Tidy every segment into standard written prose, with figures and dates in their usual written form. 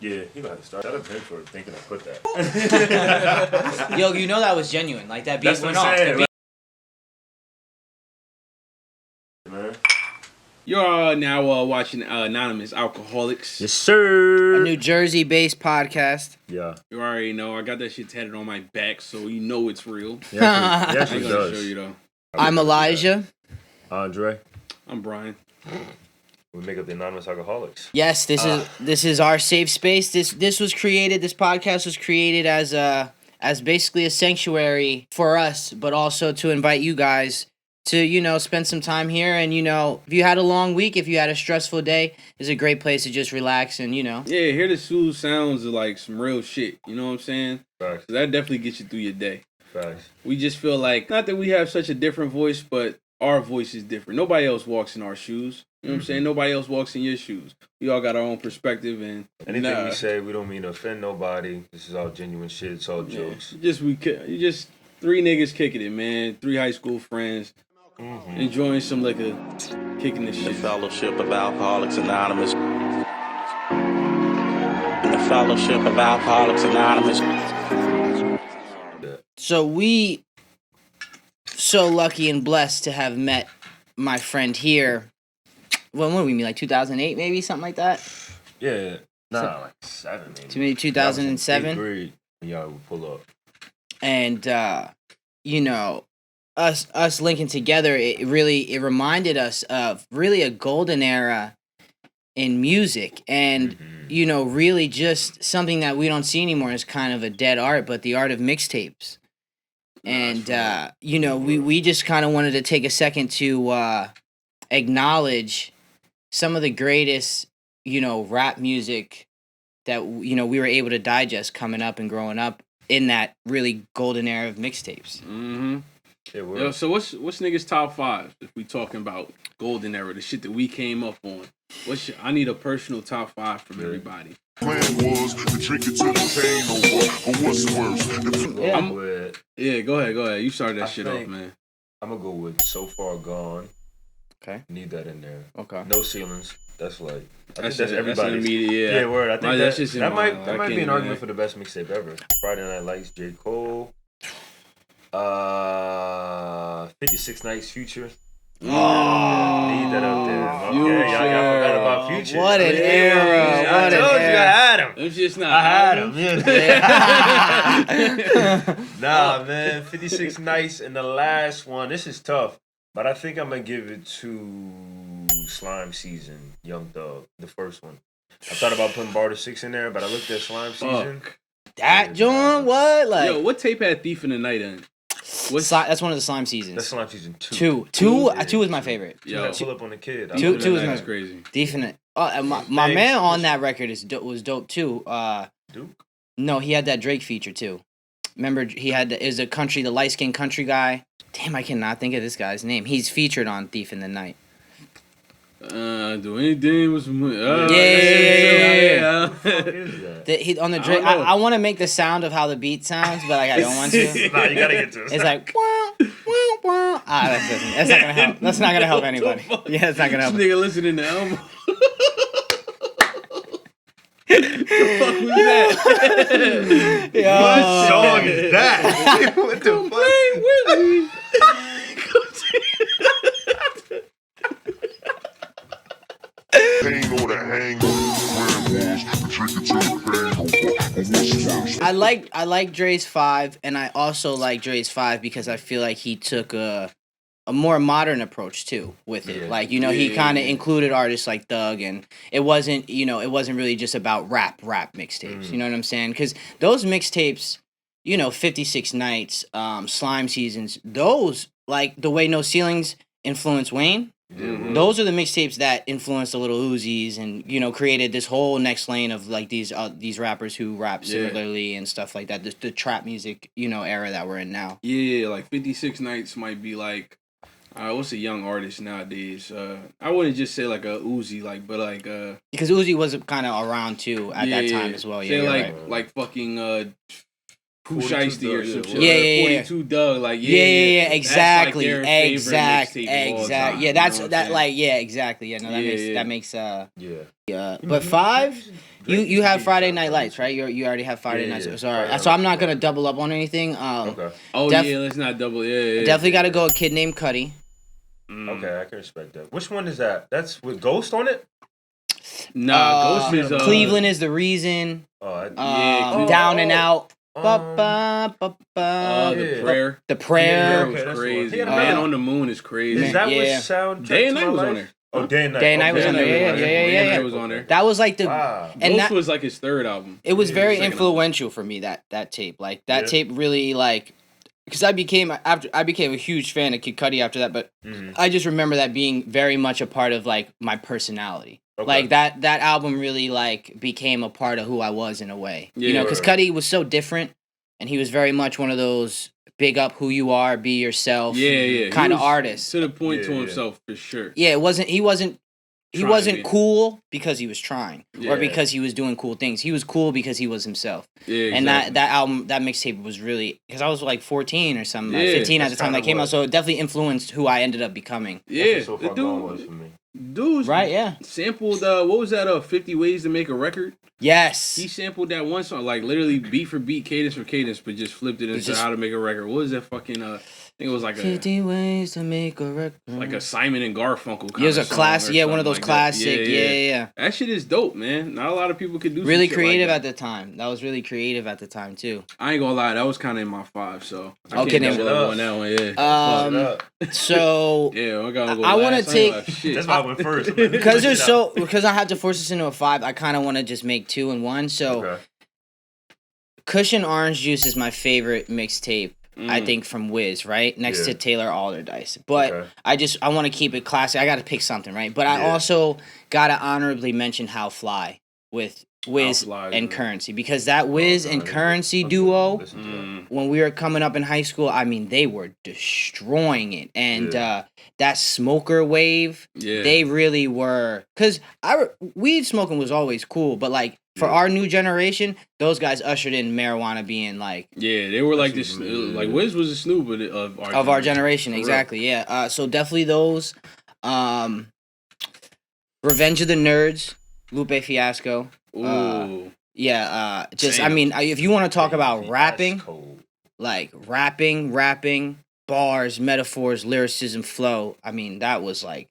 Yeah, he gonna have to start. Shout out to him for thinking I put that. Yo, you know that was genuine. Like that beat That's went what I'm off. saying, man. You're now watching Anonymous Alcoholics. Yes, sir. A New Jersey-based podcast. Yeah. You already know. I got that shit tatted on my back, so you know it's real. He actually I ain't gonna does. show you though. I'm Elijah. Andre. I'm Brian. We make up the Anonymous Alcoholics. Yes, this is our safe space. This was created. This podcast was created as basically a sanctuary for us, but also to invite you guys to spend some time here. And if you had a long week, if you had a stressful day, it's a great place to just relax and Yeah, hear the smooth sounds of like some real shit. You know what I'm saying? Facts. So that definitely gets you through your day. Facts. We just feel like not that we have such a different voice, but our voice is different. Nobody else walks in our shoes. You know what I'm saying? Nobody else walks in your shoes. We all got our own perspective, and anything we say, we don't mean to offend nobody. This is all genuine shit. It's all jokes. You just three niggas kicking it, man. 3 high school friends enjoying some liquor, kicking the shit. The Fellowship of Alcoholics Anonymous. The Fellowship of Alcoholics Anonymous. So we so lucky and blessed to have met my friend here. When did we meet? Like 2008, maybe something like that. Yeah. Nah, like 7. To me, 2007. Grade when y'all would pull up. And us linking together, it reminded us of really a golden era in music, and really just something that we don't see anymore is kind of a dead art, but the art of mixtapes. And we just kind of wanted to take a second to acknowledge some of the greatest rap music that we were able to digest coming up and growing up in that really golden era of mixtapes. Yo, so what's niggas top 5 if we talking about golden era, the shit that we came up on? I need a personal top 5 from everybody. Plan was to drink it to the pain over, but what's worse? Yeah, go ahead. You started that shit off, man. I'm gonna go with So Far Gone. Okay. Need that in there. Okay. No Ceilings. That's like that's an everybody. immediate, Yeah, word. I think that might be an argument man. for the best mixtape ever. Friday Night Lights, J. Cole. 56 Nights, Future. Need that up there. Okay, y'all forgot about Future. What an era! I told you I had him. It's just not. I had him. Nah, man. 56 Nights and the last one. This is tough, but I think I'm gonna give it to Slime Season, Young Thug, the first one. I thought about putting Barter 6 in there, but I looked at Slime Season. That John, what? Like, yo, what tape had Thief in the Night in? That's one of the Slime seasons. That's Slime Season 2. Two is my favorite. Yo, pull up on the kid. Two is my crazy. Definite. My man on that record was dope too. Duke? No, he had that Drake feature too. Remember, he had the light skinned country guy. Damn, I cannot think of this guy's name. He's featured on Thief in the Night. Do anything with some... Yeah. On the Drake, I want to make the sound of how the beat sounds, but I don't want to. Nah, you gotta get to it. It's like, wow, wow, wow. That's not gonna help. That's not gonna help anybody. Yeah, that's not gonna help. This nigga listening to Elmo. The fuck was that? Yo. What song is that? What the fuck? Pain or the hangover. Plan was to drink it to the pain over, but what's worse? I like Dre's 5, and I also like Dre's 5 because I feel like he took a more modern approach too with it. Like, he kind of included artists like Thug, and it wasn't really just about rap mixtapes. You know what I'm saying? Because those mixtapes, 56 Nights, Slime Seasons, those, like the way No Ceilings influenced Wayne. Mm-hmm. Those are the mixtapes that influenced the Little Uzis and created this whole next lane of like these rappers who rap similarly and stuff like that. The trap music era that we're in now. Yeah, like 56 Nights might be like what's a young artist nowadays? I wouldn't just say like a Uzi, but because Uzi was kind of around too at that time as well. Yeah, say like fucking Who Shiesty or some shit. Yeah. 42 Doug, like yeah. Exactly. That's like their favorite mixtape of all time, Yeah, that's you know what that. I'm Like, yeah, exactly. Yeah, no, that makes. Yeah. But 5, you have Friday Night Lights, right? You already have Friday Nights. Sorry, so I'm not gonna double up on anything. Okay. Oh yeah, let's not double. Yeah. Definitely got to go. A Kid Named Cudi. Okay, I can respect that. Which one is that? That's with Ghost on it? Nah, Ghost is Cleveland is the reason. Down and Out. The prayer. The prayer was crazy. Man on the Moon is crazy. Is that what soundtrack? Day and Night was on there. Oh, Day and Night. Day and Night was on there. Yeah. Day and Night was on there. That was like the and Ghost was like his third album. It was very influential for me, that tape. Like that tape really like, because I became a huge fan of Kid Cudi after that, but I just remember that being very much a part of like my personality. Okay. Like that album really like became a part of who I was in a way. Yeah, you know, because Cudi was so different, and he was very much one of those big up who you are, be yourself, kind of artists. To the point to himself for sure. Yeah, he wasn't cool because he was trying or because he was doing cool things. He was cool because he was himself. Yeah, and that album, that mixtape was really, because I was like 14 or something, 15 at the time that came out, so it definitely influenced who I ended up becoming. Yeah, so far gone was for me. Dude, right? Yeah. Sampled what was that? 50 Ways to Make a Record. Yes. He sampled that one song, like literally beat for beat, cadence for cadence, but just flipped it into How to Make a Record. What was that fucking? I think it was like 50 Ways to Make a Record. Like a Simon and Garfunkel. It was a classic. Yeah, one of those like classic. Yeah. That shit is dope, man. Not a lot of people could do. Really creative at the time. That was really creative at the time too. I ain't gonna lie, that was kind of in my 5. So I can't double up on that one. Yeah. So I want to take. That's why I went first. Because I have to force this into a 5. I kind of want to just make 2 and 1. So, Cushion Orange Juice is my favorite mixtape. I think from Wiz, right next to Taylor Alderdice. But I want to keep it classic. I got to pick something, right? But I also got to honorably mention How Fly with Wiz and Currency, because that Wiz and Currency duo, when we were coming up in high school, I mean, they were destroying it. And that smoker wave, they really were. Because weed smoking was always cool, but like for our new generation, those guys ushered in marijuana being like... Yeah, they were like this... Like Wiz was a Snoop of our generation, exactly, yeah. So definitely those. Revenge of the Nerds, Lupe Fiasco. Ooh. I mean, if you want to talk about rapping, like rapping, bars, metaphors, lyricism, flow, I mean, that was like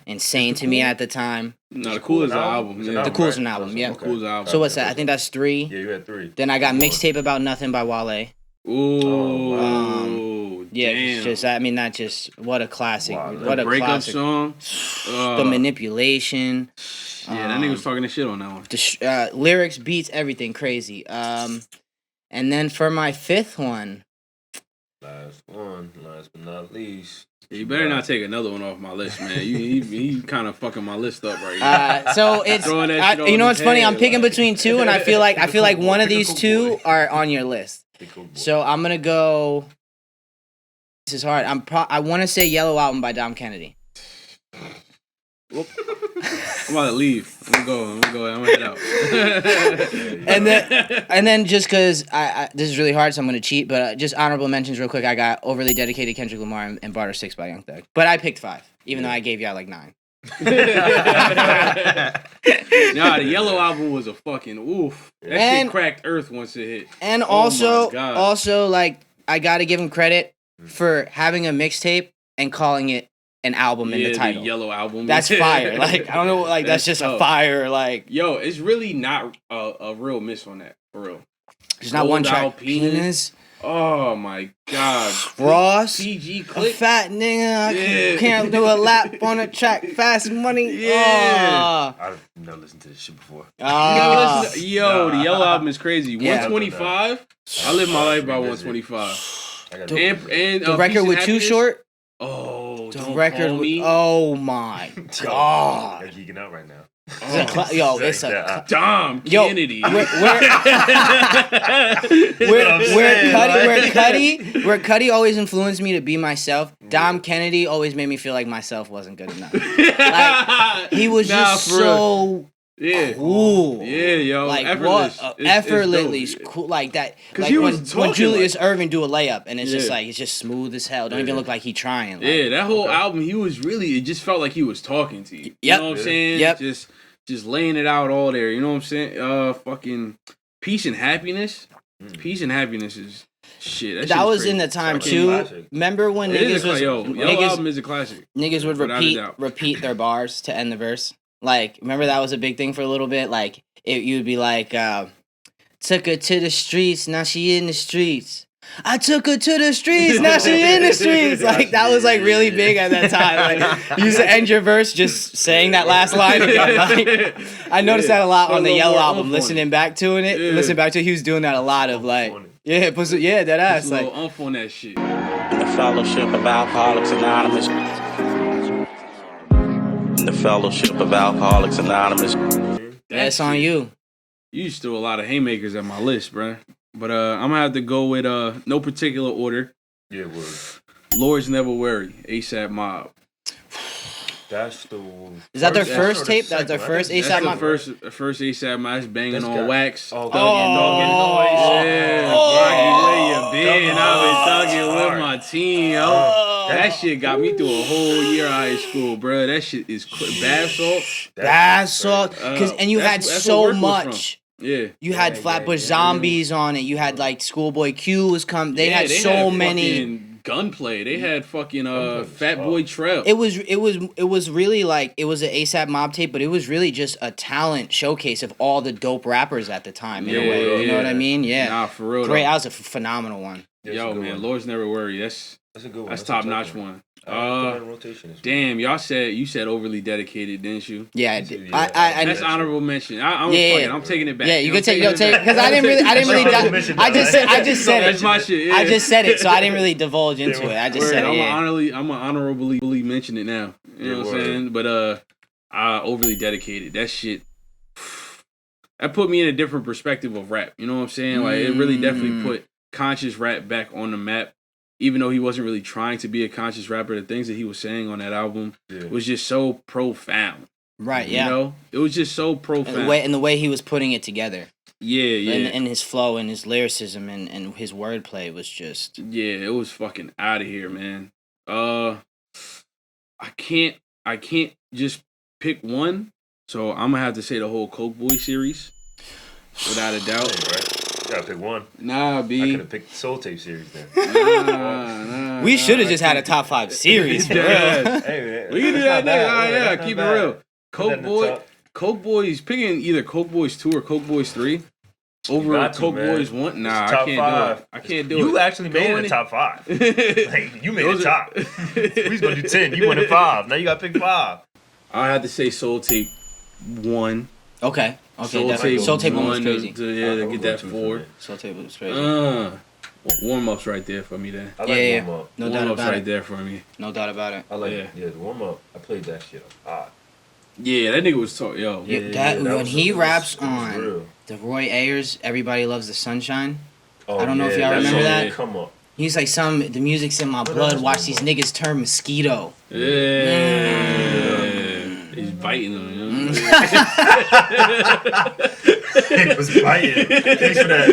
insane to me at the time. No, the coolest album. The coolest album, yeah. Coolest album. So what's that? I think that's 3. Yeah, you had 3. Then I got Mixtape About Nothing by Wale. Ooh. Yeah, it's just, I mean, that just, what a classic. Wow, what a breakup classic song. The Manipulation. Yeah, that nigga was talking the shit on that one. Lyrics, beats, everything crazy. And then for my 5th one. Last but not least. You better not take another one off my list, man. You kind of fucking my list up right now. So it's you know what's funny? I'm picking between 2, and I feel like one of these 2 are on your list. So I'm gonna go. This is hard. I want to say Yellow Album by Dom Kennedy. I'm about to leave. I'm gonna go. I'm gonna head out. and then just because this is really hard, so I'm gonna cheat. But just honorable mentions real quick. I got Overly Dedicated, Kendrick Lamar, and Barter 6 by Young Thug. But I picked 5, even though I gave y'all like 9. Nah, the Yellow Album was a fucking oof. That shit cracked Earth once it hit. And also like I gotta give him credit for having a mixtape and calling it an album in the title. The Yellow Album. That's fire. Like I don't know, like that's just tough. A fire. Like it's really not a real miss on that for real. There's not one track. Penis. Oh my God. Ross. PG Click. A fat nigga. Can't do a lap on a track. Fast Money. Yeah. I've never listened to this shit before. The Yellow Album is crazy. 125. I live my life by 125. And the record with Too Short. Oh, the record with, oh my God. They're geeking out right now. It's a Dom Kennedy. Where Cudi always influenced me to be myself. Dom Kennedy always made me feel like myself wasn't good enough. Like he was just so cool. Yeah, yo. Like effortless. what? It's Effortless, dope. cool. Like that. Because like he when, was talking when Julius like, Irvin do a layup, and it's just like it's just smooth as hell. Don't even look like he trying. Like, yeah, that whole album, he was really. It just felt like he was talking to you. Yep. You know what I'm saying? Yep. Just laying it out all there. You know what I'm saying? Fucking peace and happiness. Peace and happiness is shit. That was crazy. in the time too. Remember when niggas was album is a classic. Niggas would repeat their bars to end the verse. Like, remember that was a big thing for a little bit. Like, you'd be like, took her to the streets, now she in the streets. I took her to the streets, now she in the streets. Like, that was like really big at that time. Like, you used to end your verse just saying that last line again. Like, I noticed that a lot on the Yellow album. Listening back to it, he was doing that a lot of like, that ass. Like, umph on that shit. The Fellowship of Alcoholics Anonymous. The Fellowship of Alcoholics Anonymous. That's on you. You used to throw a lot of haymakers at my list, bruh. But I'm gonna have to go with no particular order. Yeah, word. Lords Never Worry, ASAP Mob. That's the. Is that their first tape? That's their first ASAP Mob. First ASAP Mob. That's banging on wax. Oh, yeah. Where you been? I've been thugging with my team, yo. That shit got me through a whole year of high school, bro. That shit is Bath Salt. And you had so much. Yeah. You had Flatbush Zombies on it. You had like Schoolboy Q was coming. They had so many. Gunplay. They had fucking Fat Boy Trell. It was really like it was an ASAP Mob tape, but it was really just a talent showcase of all the dope rappers at the time. In a way, you know what I mean? Yeah. Nah, for real. Great. That was a phenomenal one. Yo, man, Lords Never Worry. That's a good one. That's top notch one. Damn, you said overly dedicated, didn't you? Yeah, I did. That's honorable mention. I'm taking it back. Yeah, you can take because I didn't really. I just said it. That's my shit. Yeah. I just said it, so I didn't really divulge into it. I just said it. I'm gonna honorably mention it now. You know what I'm saying? But overly dedicated. That shit. That put me in a different perspective of rap. You know what I'm saying? Like it really definitely put conscious rap back on the map. Even though he wasn't really trying to be a conscious rapper, the things that he was saying on that album was just so profound. Right, yeah. You know? It was just so profound. And the way he was putting it together. Yeah. And his flow and his lyricism and his wordplay was just... Yeah, it was fucking out of here, man. I can't just pick one, so I'm gonna have to say the whole Coke Boy series. Without a doubt. Right. You gotta pick one. Nah, B. I could have picked the Soul Tape series then. Nah. We should have just had a top 5 series, for real. Hey, man. We can do that next. Keep it real. Coke Boys, picking either Coke Boys 2 or Coke Boys 3 over Coke Boys 1. Nah, I can't do it. I can't do it. You actually made it a top 5. Like, you made it top. We was gonna do 10. You went to 5. Now you gotta pick 5. I had to say Soul Tape 1. Okay, Soul Tape 1 was crazy. To get that 4. Soul Tape was crazy. Warm-ups right there for me then. I like warm-up. No doubt about it. Right there for me. No doubt about it. I like the warm-up. I played that shit a lot. Yeah, that nigga was talking, yo. When he raps on the Roy Ayers, Everybody Loves the Sunshine. I don't know if y'all remember that. Come on. He's like, the music's in my blood. Watch these niggas turn mosquito. Yeah. He's biting them, you know? He was biting. Thanks for that.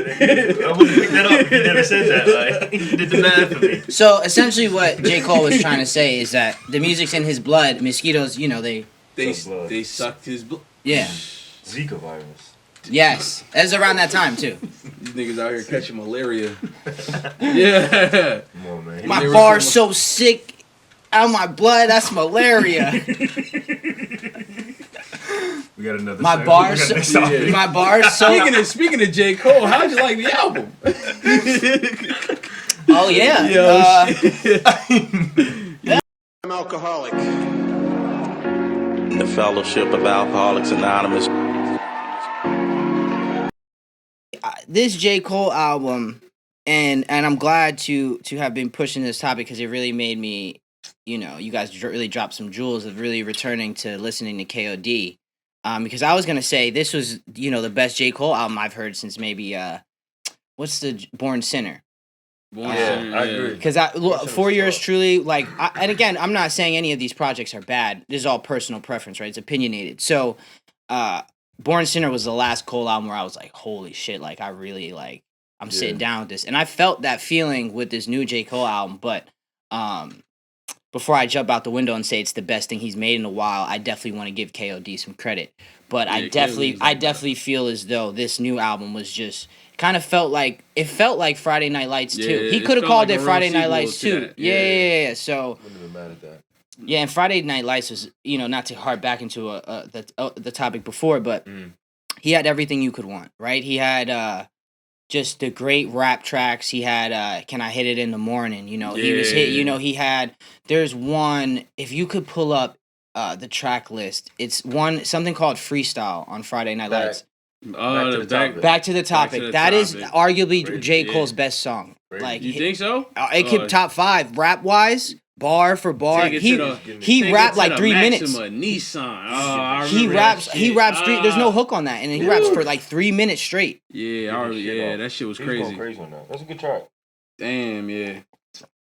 I wouldn't pick that up if you never said that. Like, you did the math for me. So essentially what J. Cole was trying to say is that the music's in his blood. Mosquitoes, they sucked his blood. Yeah. Zika virus. Yes. It was around that time, too. These niggas out here catching malaria. Yeah. Come on, man. My bar's so sick. Out of my blood, that's malaria. We got another. My bar's so. Speaking of J. Cole, how'd you like the album? Oh yeah. I'm alcoholic. The Fellowship of Alcoholics Anonymous. This J. Cole album, and I'm glad to have been pushing this topic because it really made me. You guys really dropped some jewels of really returning to listening to KOD. Because I was going to say this was, the best J. Cole album I've heard since maybe, what's the Born Sinner? I agree. Because for yours truly, like, and again, I'm not saying any of these projects are bad. This is all personal preference, right? It's opinionated. So, Born Sinner was the last Cole album where I was like, holy shit, like I really like I'm sitting down with this. And I felt that feeling with this new J. Cole album, but before I jump out the window and say it's the best thing he's made in a while, I definitely want to give KOD some credit. But I definitely feel as though this new album was just kind of felt like Friday Night Lights too. He could have called it Friday Night Lights too. Yeah. So wouldn't have been mad at that. Yeah, and Friday Night Lights was, not to harp back into the topic before, but he had everything you could want, right? He had just the great rap tracks. He had Can I Hit It in the Morning? He was hit. He had. There's one. If you could pull up the track list, it's something called Freestyle on Friday Night Lights. Back to the topic. That is arguably J. Cole's best song. Like, you think so? It kept top 5 rap wise. Bar for bar, he rapped like 3 minutes. Nissan. He raps. There's no hook on that, and he raps for like 3 minutes straight. Yeah, that shit was crazy. Going crazy on that. That's a good track. Damn, yeah.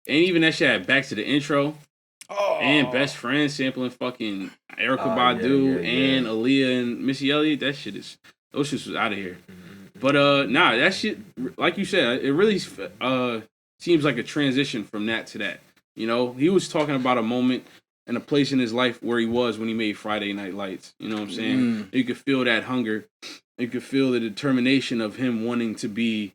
And even that shit had Back to the Intro. And Best Friend sampling fucking Erykah Badu and Aaliyah and Missy Elliott. Those shits was out of here. But that shit, like you said, it really seems like a transition from that to that. He was talking about a moment and a place in his life where he was when he made Friday Night Lights. You know what I'm saying? You could feel that hunger. You could feel the determination of him wanting to be.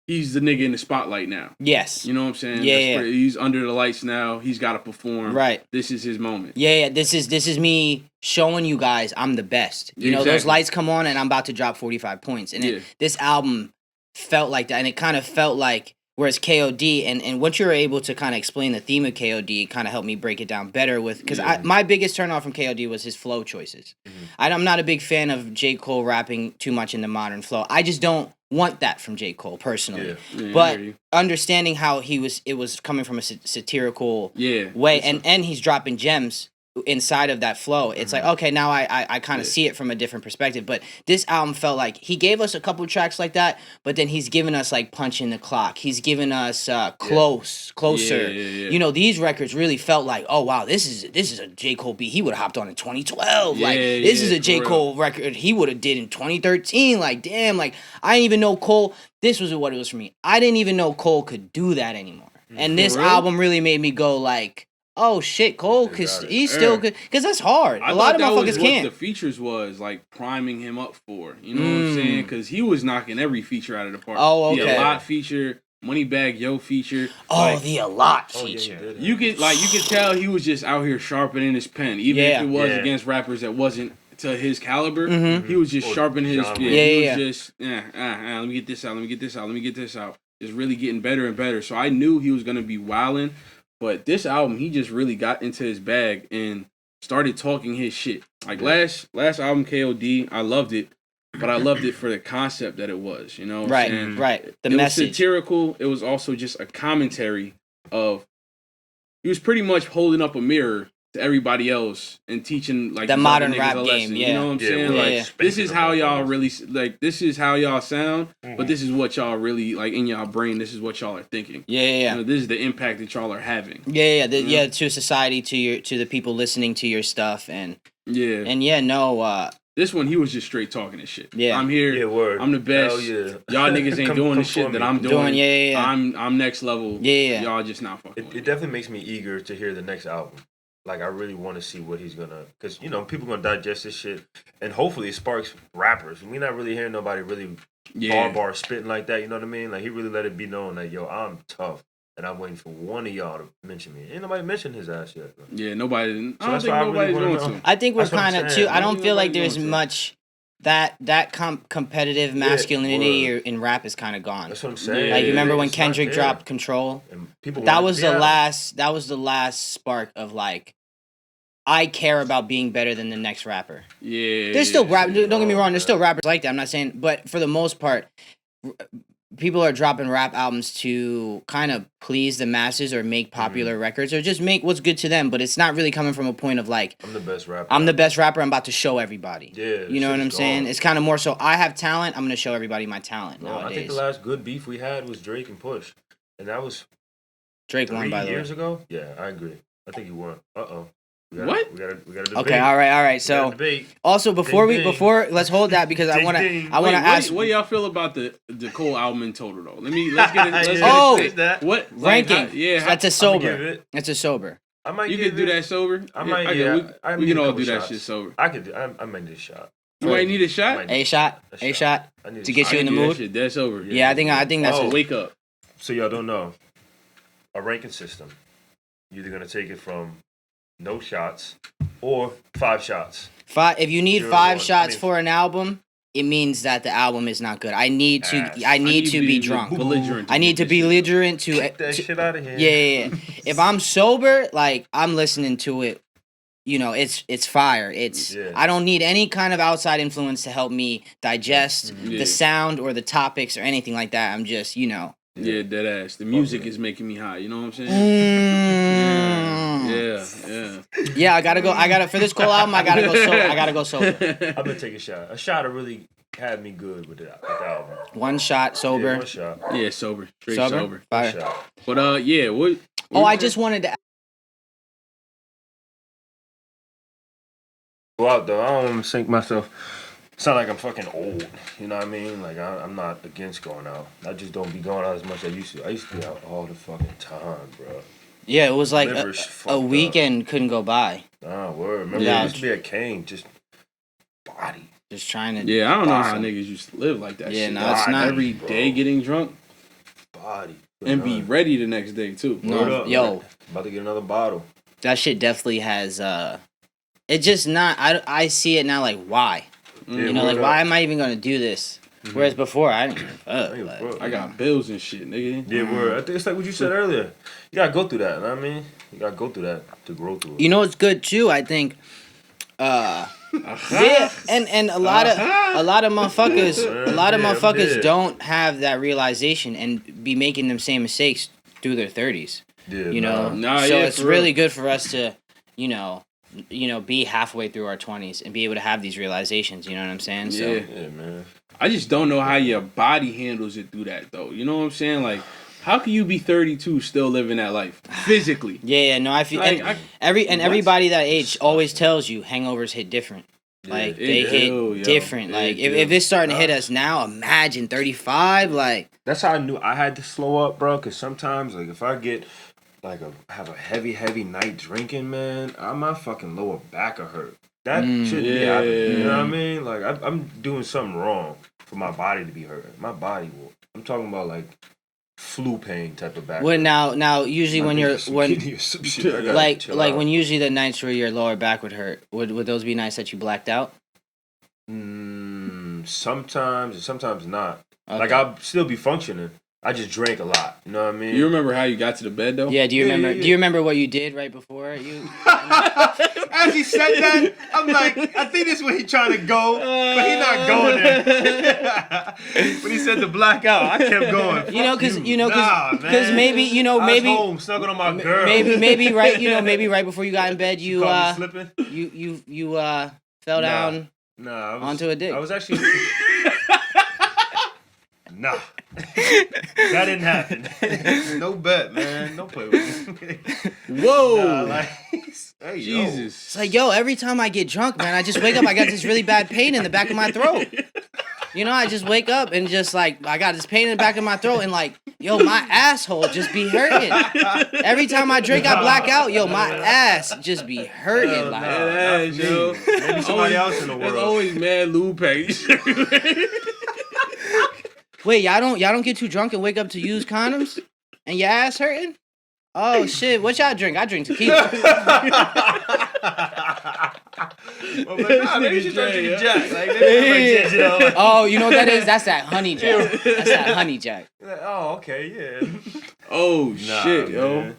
He's the nigga in the spotlight now. Yes. You know what I'm saying? Yeah. He's under the lights now. He's got to perform. Right. This is his moment. Yeah. This is me showing you guys I'm the best. Those lights come on and I'm about to drop 45 points. And this album felt like that, and it kind of felt like. Whereas KOD, and once you're able to kind of explain the theme of KOD, it kind of helped me break it down better because my biggest turnoff from KOD was his flow choices. I'm not a big fan of J. Cole rapping too much in the modern flow. I just don't want that from J. Cole personally. But understanding how it was coming from a satirical way, and he's dropping gems inside of that flow, it's like, okay, now I kind of see it from a different perspective. But this album felt like he gave us a couple tracks like that, but then he's given us like Punch in the Clock. He's given us Closer. These records really felt like, oh wow, this is a J. Cole beat he would have hopped on in 2012. This is a J. Cole record he would have did in 2013. Like, damn, like I didn't even know Cole. This was what it was for me. I didn't even know Cole could do that anymore. And this album really made me go like, oh shit, Cole, cause he's still good, cause that's hard. A lot of motherfuckers can't. What the features was like priming him up for, you know what I'm saying? Cause he was knocking every feature out of the park. Oh, okay. The A Lot feature, Moneybagg Yo feature. The A Lot feature. You could tell he was just out here sharpening his pen, even if it was against rappers that wasn't to his caliber. He was just sharpening his pen. He was just let me get this out. Let me get this out. Let me get this out. Just really getting better and better. So I knew he was gonna be wilding. But this album, he just really got into his bag and started talking his shit. Like last album, KOD, I loved it, but I loved it for the concept that it was, Right. The message. It was satirical. It was also just a commentary of, he was pretty much holding up a mirror to everybody else and teaching like the modern rap game. You know what I'm saying? This is how y'all really this is how y'all sound, but this is what y'all really like in y'all brain. This is what y'all are thinking. This is the impact that y'all are having. To society, to the people listening to your stuff, and this one, he was just straight talking this shit. I'm here. Yeah, word. I'm the best. Y'all niggas ain't doing the shit that I'm doing. I'm next level. Y'all just not fucking. It definitely makes me eager to hear the next album. Like, I really want to see what he's gonna, because people gonna digest this shit, and hopefully it sparks rappers. We're not really hearing nobody really bar spitting like that. You know what I mean? Like, he really let it be known that I'm tough, and I'm waiting for one of y'all to mention me. Ain't nobody mentioned his ass yet. Bro. Yeah, nobody. So I don't think nobody's going to. I think we're kind of too. I don't feel like there's much. That competitive masculinity in rap is kind of gone. That's what I'm saying. Like, you remember when Kendrick dropped Control? That was the last spark of like, I care about being better than the next rapper. Yeah. There's still rap. Don't get me wrong. There's still rappers like that. I'm not saying, but for the most part, people are dropping rap albums to kind of please the masses or make popular records or just make what's good to them. But it's not really coming from a point of like, I'm the best rapper. I'm the best rapper. I'm about to show everybody. Yeah. You know what I'm saying? It's kind of more so, I have talent. I'm going to show everybody my talent nowadays. I think the last good beef we had was Drake and Push. And that was Drake won, by the way. 3 years ago? Yeah, I agree. I think he won. Uh-oh. What? We got to debate. Okay, all right. So also before let's hold that because I want to ask. What do y'all feel about the Cole album in total though? Let's get it. What ranking? That's a sober. That's a sober. I might. You can do that sober. I might. We can all do that shit sober. I could do. I might need a shot. You might need a shot. A shot to get you in the mood. That's over. Yeah, I think that's a wake up. So y'all don't know a ranking system. You're either gonna take it from no shots or 5 shots. If you need 5 shots for an album, it means that the album is not good. I need to be drunk. Belligerent. I need to be belligerent to get that shit out of here. Yeah. If I'm sober, like I'm listening to it, you know, it's fire. I don't need any kind of outside influence to help me digest the sound or the topics or anything like that. I'm just, you know. Yeah, dead ass. The music is making me high. You know what I'm saying? Yeah, I gotta for this Cole album. I gotta go sober. I'm gonna take a shot. A shot will really had me good with the album. 1 shot sober. Yeah, 1 shot. Yeah, sober. Straight sober. Fire. 1 shot. But yeah, what? I just wanted to. Go out though. I don't want to sink myself. It's not like I'm fucking old. You know what I mean? Like I'm not against going out. I just don't be going out as much as I used to. I used to be out all the fucking time, bro. Yeah, it was like a weekend couldn't go by. Nah, word. Remember, I used to be at Kane, just body. Just trying to. Yeah, I don't know how niggas used to live like that. Yeah, shit. no, it's not. Every day getting drunk. Body. And be ready the next day too. No, yo, about to get another bottle. That shit definitely has. It's just not. I see it now. Like why? You know, like why am I even gonna do this? Whereas before, I didn't. I got bills and shit, nigga. Yeah, word. I think it's like what you said earlier. You gotta go through that. You know what I mean? You gotta go through that to grow through it. You know, it's good too. I think. Yeah, and a lot of motherfuckers don't have that realization and be making them same mistakes through their 30s. Yeah, you know. So it's really good for us to, you know, be halfway through our 20s and be able to have these realizations. You know what I'm saying? So, yeah, man. I just don't know how your body handles it through that though. You know what I'm saying? Like, how can you be 32 still living that life physically? Yeah, no, I feel like, everybody that age always tells you hangovers hit different. Like they hit different. Like if it's starting to hit us now, imagine 35. Like that's how I knew I had to slow up, bro. Cause sometimes, like if I get have a heavy night drinking, man, my fucking lower back will hurt. That shouldn't be happening. You know what I mean? Like I'm doing something wrong for my body to be hurting. My body will. I'm talking about like flu pain type of back. Well, now usually when usually the nights where your lower back would hurt, would those be nights that you blacked out? Sometimes and sometimes not. Okay. Like I'll still be functioning. I just drank a lot. You know what I mean? You remember how you got to the bed though? Yeah. Do you remember? Yeah. Do you remember what you did right before you? As he said that, I'm like, I think this is where he's trying to go, but he's not going there. When he said the blackout, I kept going. Because maybe I was home snuggling on my girl. Maybe right before you got in bed, you slipping. You fell down onto a dick. I was actually. Nah. That didn't happen. No bet, man. Don't play with me. Whoa. Hey, Jesus. It's like, every time I get drunk, man, I just wake up, I got this really bad pain in the back of my throat. You know, I just wake up and just like, I got this pain in the back of my throat and like, my asshole just be hurting. Every time I drink, I black out. My ass just be hurting. Maybe somebody else in the world. There's always mad lube package. Wait, y'all don't get too drunk and wake up to use condoms? And your ass hurting? Oh shit, what y'all drink? I drink tequila. Maybe you should start drinking Jack. Oh, you know what that is? That's that honey Jack. That's that honey Jack. Oh, okay, yeah. Oh shit, yo.